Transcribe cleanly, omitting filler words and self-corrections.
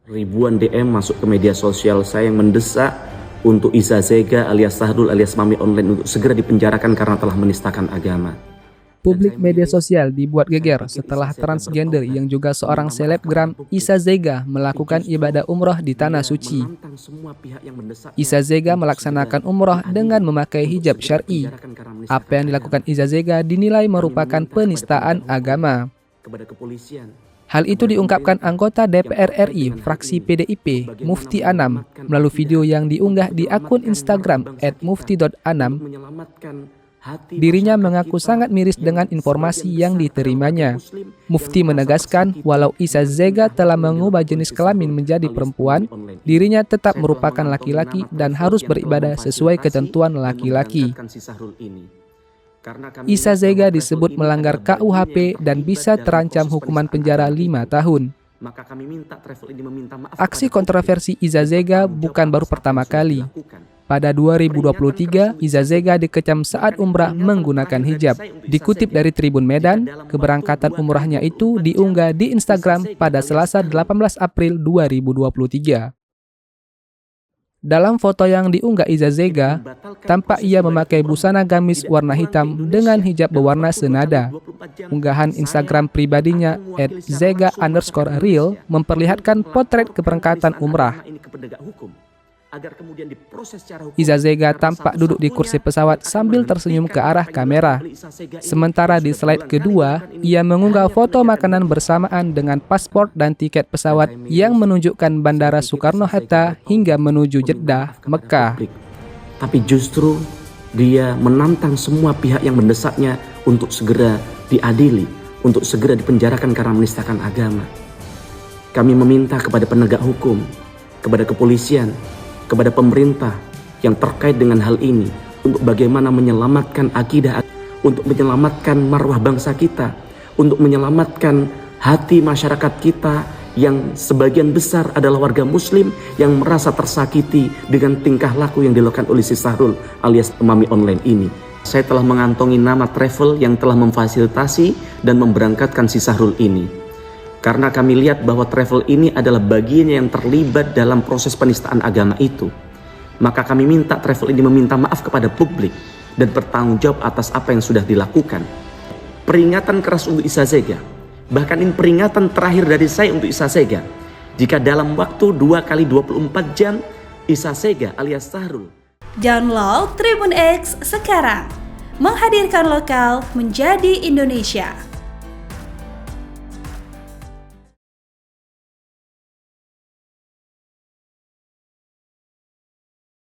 Ribuan DM masuk ke media sosial saya yang mendesak untuk Iza Zega alias Sahrul alias Mami Online untuk segera dipenjarakan karena telah menistakan agama. Publik media sosial dibuat geger setelah transgender yang juga seorang selebgram Iza Zega melakukan ibadah umroh di Tanah Suci. Iza Zega melaksanakan umroh dengan memakai hijab syar'i. Apa yang dilakukan Iza Zega dinilai merupakan penistaan agama. Hal itu diungkapkan anggota DPR RI fraksi PDIP, Mufti Anam, melalui video yang diunggah di akun Instagram @mufti.anam. Dirinya mengaku sangat miris dengan informasi yang diterimanya. Mufti menegaskan, walau Iza Zega telah mengubah jenis kelamin menjadi perempuan, dirinya tetap merupakan laki-laki dan harus beribadah sesuai ketentuan laki-laki. Iza Zega disebut melanggar KUHP dan bisa terancam hukuman penjara 5 tahun. Aksi kontroversi Iza Zega bukan baru pertama kali. Pada 2023, Iza Zega dikecam saat umrah menggunakan hijab. Dikutip dari Tribun Medan, keberangkatan umrahnya itu diunggah di Instagram pada Selasa 18 April 2023. Dalam foto yang diunggah Iza Zega, tampak ia memakai busana gamis warna hitam dengan hijab berwarna senada. Unggahan Instagram pribadinya @zega_real memperlihatkan potret keberangkatan umrah. Iza Zega tampak duduk di kursi pesawat sambil tersenyum ke arah kamera. Sementara di slide kedua, ia mengunggah foto makanan bersamaan dengan paspor dan tiket pesawat yang menunjukkan Bandara Soekarno-Hatta hingga menuju Jeddah, Mekah. Tapi justru dia menantang semua pihak yang mendesaknya untuk segera diadili, untuk segera dipenjarakan karena menistakan agama. Kami meminta kepada penegak hukum, kepada kepolisian, kepada pemerintah yang terkait dengan hal ini untuk bagaimana menyelamatkan akidah, untuk menyelamatkan marwah bangsa kita, untuk menyelamatkan hati masyarakat kita yang sebagian besar adalah warga muslim yang merasa tersakiti dengan tingkah laku yang dilakukan oleh si Sahrul alias Mami Online ini. Saya telah mengantongi nama travel yang telah memfasilitasi dan memberangkatkan si Sahrul ini. Karena kami lihat bahwa travel ini adalah bagian yang terlibat dalam proses penistaan agama itu. Maka kami minta travel ini meminta maaf kepada publik dan bertanggung jawab atas apa yang sudah dilakukan. Peringatan keras untuk Iza Zega. Bahkan ini peringatan terakhir dari saya untuk Iza Zega. Jika dalam waktu 2 kali 24 jam Iza Zega alias Sahrul. Download Tribun X sekarang. Menghadirkan lokal menjadi Indonesia.